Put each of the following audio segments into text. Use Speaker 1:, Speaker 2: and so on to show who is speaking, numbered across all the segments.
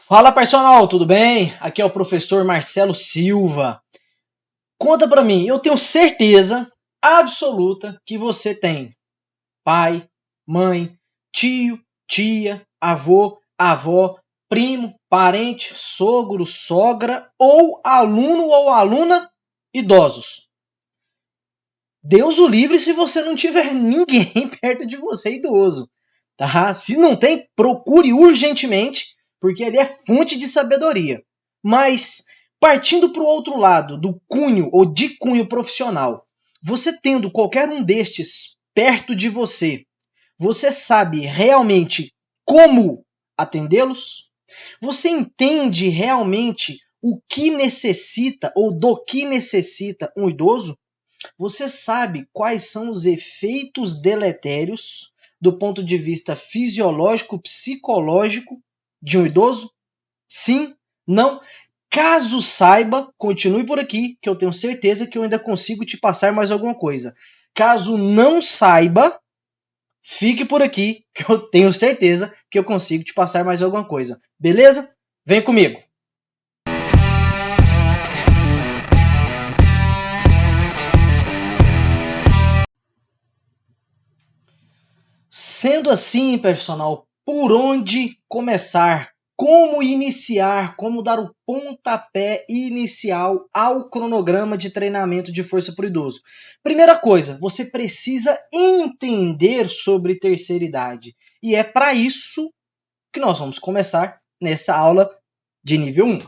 Speaker 1: Fala, personal, tudo bem? Aqui é o professor Marcelo Silva. Conta pra mim, eu tenho certeza absoluta que você tem pai, mãe, tio, tia, avô, avó, primo, parente, sogro, sogra ou aluno ou aluna idosos. Deus o livre se você não tiver ninguém perto de você idoso, tá? Se não tem, procure urgentemente, porque ele é fonte de sabedoria. Mas partindo para o outro lado, do cunho ou de cunho profissional, você tendo qualquer um destes perto de você, você sabe realmente como atendê-los? Você entende realmente o que necessita ou do que necessita um idoso? Você sabe quais são os efeitos deletérios do ponto de vista fisiológico, psicológico de um idoso? Sim? Não? Caso saiba, continue por aqui, que eu tenho certeza que eu ainda consigo te passar mais alguma coisa. Caso não saiba, fique por aqui, que eu tenho certeza que eu consigo te passar mais alguma coisa. Beleza? Vem comigo! Sendo assim, personal, por onde começar? Como iniciar? Como dar o pontapé inicial ao cronograma de treinamento de força para o idoso? Primeira coisa, você precisa entender sobre terceira idade. E é para isso que nós vamos começar nessa aula de nível 1.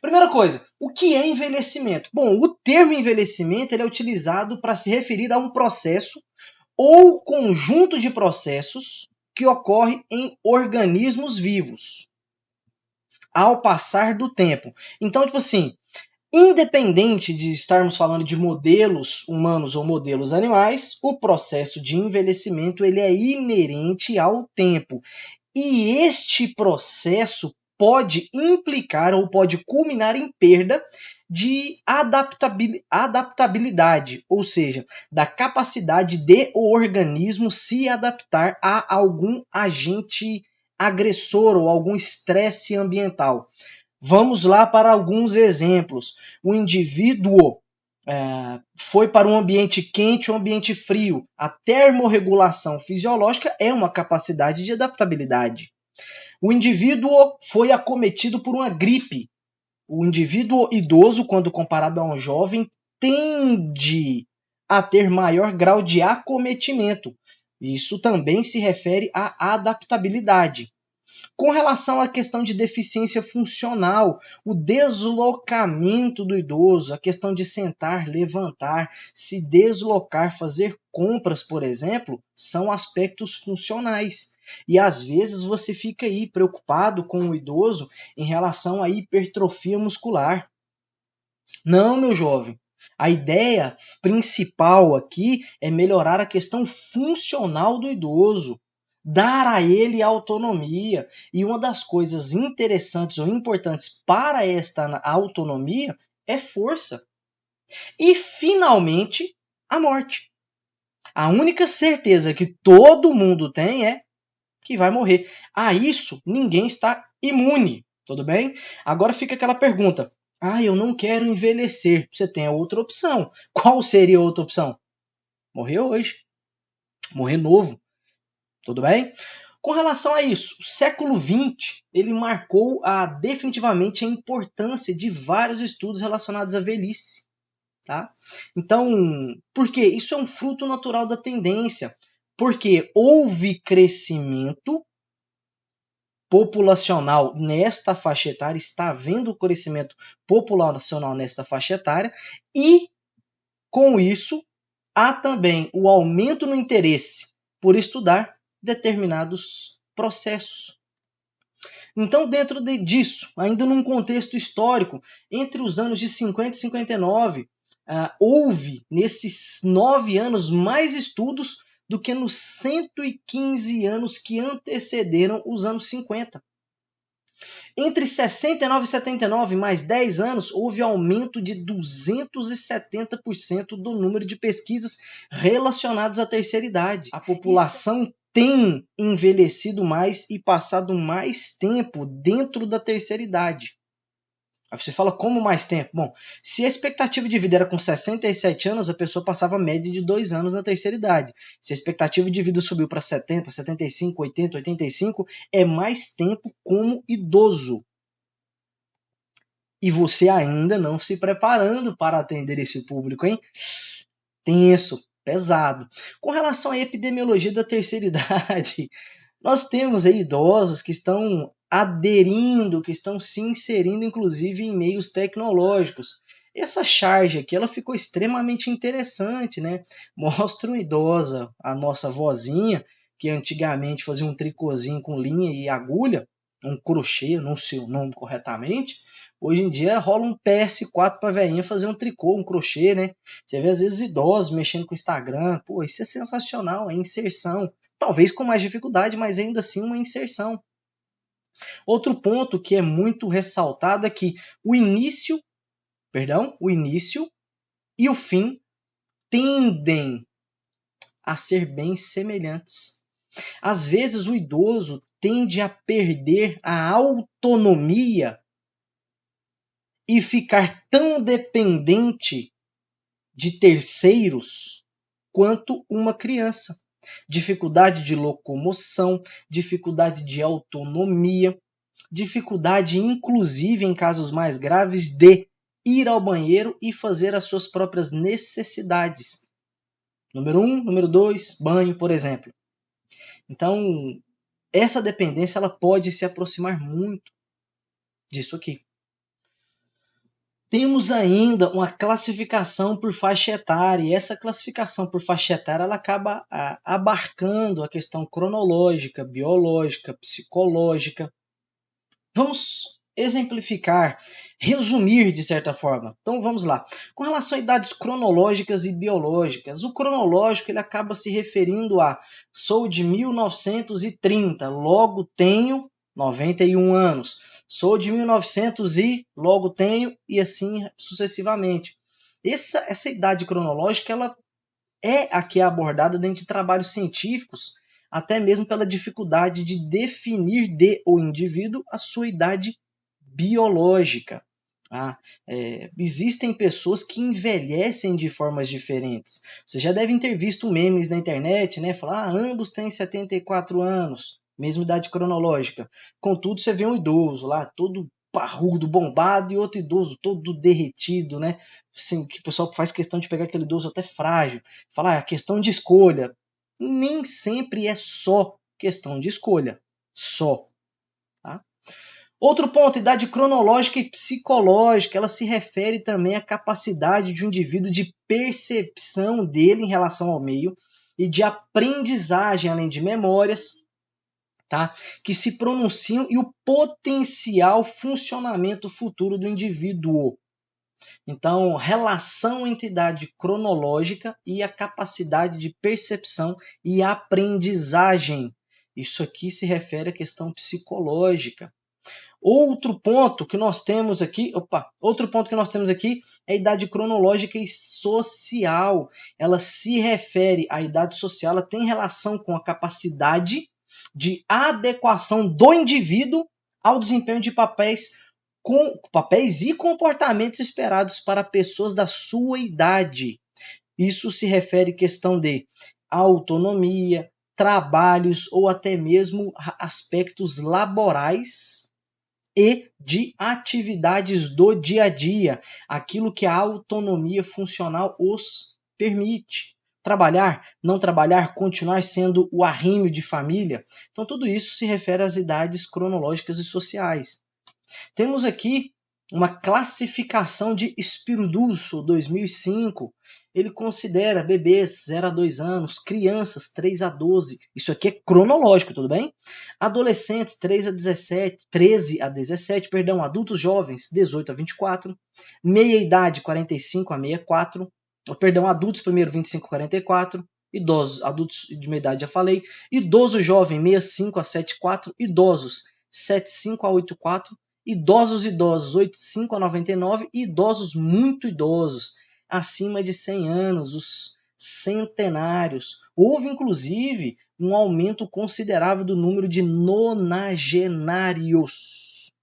Speaker 1: Primeira coisa, o que é envelhecimento? Bom, o termo envelhecimento ele é utilizado para se referir a um processo ou conjunto de processos que ocorre em organismos vivos ao passar do tempo. Então, tipo assim, independente de estarmos falando de modelos humanos ou modelos animais, o processo de envelhecimento ele é inerente ao tempo. E este processo pode implicar ou pode culminar em perda de adaptabilidade, ou seja, da capacidade de o organismo se adaptar a algum agente agressor ou algum estresse ambiental. Vamos lá para alguns exemplos. O indivíduo foi para um ambiente quente ou um ambiente frio. A termorregulação fisiológica é uma capacidade de adaptabilidade. O indivíduo foi acometido por uma gripe. O indivíduo idoso, quando comparado a um jovem, tende a ter maior grau de acometimento. Isso também se refere à adaptabilidade. Com relação à questão de deficiência funcional, o deslocamento do idoso, a questão de sentar, levantar, se deslocar, fazer compras, por exemplo, são aspectos funcionais. E às vezes você fica aí preocupado com o idoso em relação à hipertrofia muscular. Não, meu jovem. A ideia principal aqui é melhorar a questão funcional do idoso, dar a ele autonomia. E uma das coisas interessantes ou importantes para esta autonomia é força. E, finalmente, a morte. A única certeza que todo mundo tem é que vai morrer. A isso, ninguém está imune, tudo bem? Agora fica aquela pergunta. Eu não quero envelhecer. Você tem a outra opção. Qual seria a outra opção? Morrer hoje. Morrer novo. Tudo bem? Com relação a isso, o século XX ele marcou definitivamente a importância de vários estudos relacionados à velhice. Tá? Então, por quê? Isso é um fruto natural da tendência. Porque houve crescimento populacional nesta faixa etária, está havendo crescimento populacional nesta faixa etária e, com isso, há também o aumento no interesse por estudar determinados processos. Então, dentro disso, ainda num contexto histórico, entre os anos de 50 e 59, houve, nesses 9 anos, mais estudos do que nos 115 anos que antecederam os anos 50. Entre 69 e 79, mais 10 anos, houve aumento de 270% do número de pesquisas relacionadas à terceira idade. A população têm envelhecido mais e passado mais tempo dentro da terceira idade. Aí você fala, como mais tempo? Bom, se a expectativa de vida era com 67 anos, a pessoa passava a média de 2 anos na terceira idade. Se a expectativa de vida subiu para 70, 75, 80, 85, é mais tempo como idoso. E você ainda não se preparando para atender esse público, hein? Tenso, pesado. Com relação à epidemiologia da terceira idade, nós temos aí idosos que estão aderindo, que estão se inserindo, inclusive, em meios tecnológicos. Essa charge aqui, ela ficou extremamente interessante, né? Mostra uma idosa, a nossa vozinha, que antigamente fazia um tricôzinho com linha e agulha, um crochê, não sei o nome corretamente. Hoje em dia rola um PS4 para velhinha fazer um tricô, um crochê, né? Você vê às vezes idosos mexendo com o Instagram. Pô, isso é sensacional, é inserção. Talvez com mais dificuldade, mas ainda assim uma inserção. Outro ponto que é muito ressaltado é que o início e o fim tendem a ser bem semelhantes. Às vezes o idoso tende a perder a autonomia e ficar tão dependente de terceiros quanto uma criança. Dificuldade de locomoção, dificuldade de autonomia, dificuldade, inclusive em casos mais graves, de ir ao banheiro e fazer as suas próprias necessidades. Número 1, número 2, banho, por exemplo. Então, essa dependência ela pode se aproximar muito disso aqui. Temos ainda uma classificação por faixa etária, e essa classificação por faixa etária ela acaba abarcando a questão cronológica, biológica, psicológica. Vamos exemplificar, resumir de certa forma. Então vamos lá. Com relação a idades cronológicas e biológicas, o cronológico ele acaba se referindo a sou de 1930, logo tenho 91 anos. Sou de 1900 e logo tenho, e assim sucessivamente. Essa idade cronológica ela é a que é abordada dentro de trabalhos científicos, até mesmo pela dificuldade de definir de o indivíduo a sua idade biológica. Existem pessoas que envelhecem de formas diferentes. Vocês já devem ter visto memes na internet, né? Falar, ambos têm 74 anos, mesma idade cronológica. Contudo, você vê um idoso lá, todo parrudo, bombado, e outro idoso todo derretido, né? Assim, que o pessoal faz questão de pegar aquele idoso até frágil. Falar, é questão de escolha. Nem sempre é só questão de escolha. Só. Tá? Outro ponto, idade cronológica e psicológica, ela se refere também à capacidade de um indivíduo de percepção dele em relação ao meio e de aprendizagem, além de memórias, tá? Que se pronunciam e o potencial funcionamento futuro do indivíduo. Então, relação entre idade cronológica e a capacidade de percepção e aprendizagem. Isso aqui se refere à questão psicológica. Outro ponto que nós temos aqui é a idade cronológica e social. Ela se refere à idade social, ela tem relação com a capacidade de adequação do indivíduo ao desempenho de papéis e comportamentos esperados para pessoas da sua idade. Isso se refere à questão de autonomia, trabalhos ou até mesmo aspectos laborais e de atividades do dia a dia, aquilo que a autonomia funcional os permite. Trabalhar, não trabalhar, continuar sendo o arrímio de família. Então, tudo isso se refere às idades cronológicas e sociais. Temos aqui uma classificação de Spiridusco 2005. Ele considera bebês 0 a 2 anos, crianças 3 a 12. Isso aqui é cronológico, tudo bem? Adolescentes 13 a 17, adultos jovens 18 a 24, meia-idade 45 a 64, adultos primeiro 25 a 44, idosos, adultos de meia idade já falei, idoso jovem 65 a 74, idosos 75 a 84, idosos 85 a 99 e idosos muito idosos, acima de 100 anos, os centenários. Houve, inclusive, um aumento considerável do número de nonagenários.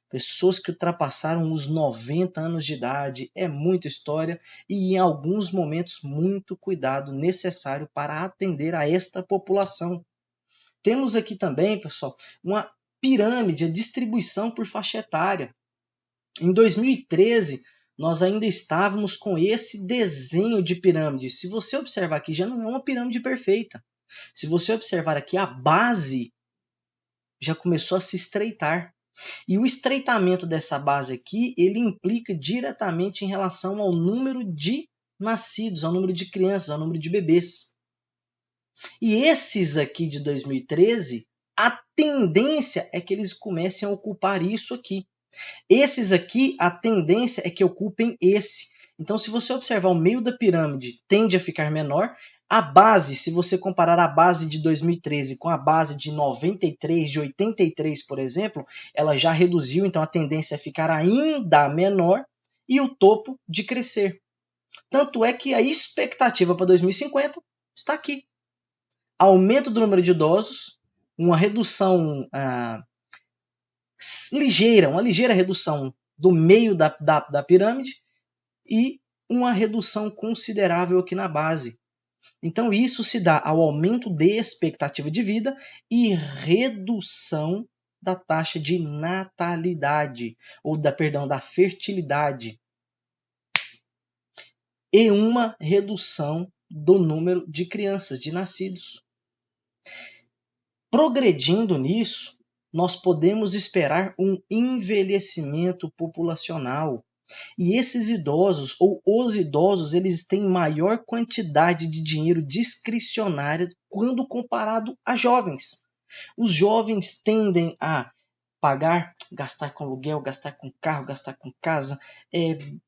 Speaker 1: Pessoas que ultrapassaram os 90 anos de idade. É muita história e, em alguns momentos, muito cuidado necessário para atender a esta população. Temos aqui também, pessoal, uma pirâmide, a distribuição por faixa etária. Em 2013, nós ainda estávamos com esse desenho de pirâmide. Se você observar aqui, já não é uma pirâmide perfeita. Se você observar aqui, a base já começou a se estreitar. E o estreitamento dessa base aqui, ele implica diretamente em relação ao número de nascidos, ao número de crianças, ao número de bebês. E esses aqui de 2013, a tendência é que eles comecem a ocupar isso aqui. Esses aqui, a tendência é que ocupem esse. Então, se você observar o meio da pirâmide, tende a ficar menor. A base, se você comparar a base de 2013 com a base de 93, de 83, por exemplo, ela já reduziu, então a tendência é ficar ainda menor e o topo de crescer. Tanto é que a expectativa para 2050 está aqui. Aumento do número de idosos, uma redução uma ligeira redução do meio da pirâmide e uma redução considerável aqui na base. Então, isso se dá ao aumento de expectativa de vida e redução da taxa de natalidade, ou da fertilidade, e uma redução do número de crianças, de nascidos. Progredindo nisso, nós podemos esperar um envelhecimento populacional. E esses idosos, ou os idosos, eles têm maior quantidade de dinheiro discricionário quando comparado a jovens. Os jovens tendem a gastar com aluguel, gastar com carro, gastar com casa,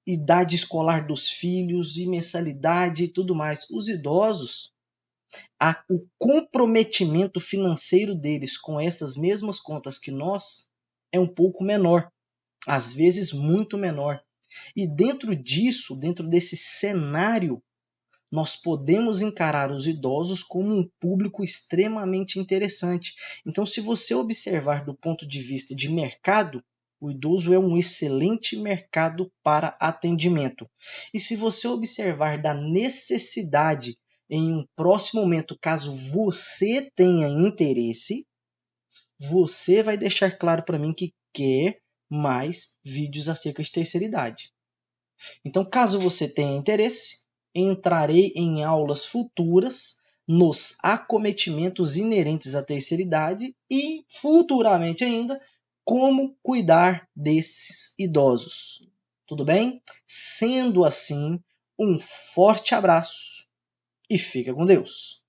Speaker 1: idade escolar dos filhos e mensalidade e tudo mais. Os idosos, o comprometimento financeiro deles com essas mesmas contas que nós é um pouco menor, às vezes muito menor. E dentro disso, dentro desse cenário, nós podemos encarar os idosos como um público extremamente interessante. Então, se você observar do ponto de vista de mercado, o idoso é um excelente mercado para atendimento. E se você observar da necessidade em um próximo momento, caso você tenha interesse, você vai deixar claro para mim que quer mais vídeos acerca de terceira idade. Então, caso você tenha interesse, entrarei em aulas futuras nos acometimentos inerentes à terceira idade e, futuramente ainda, como cuidar desses idosos. Tudo bem? Sendo assim, um forte abraço e fica com Deus.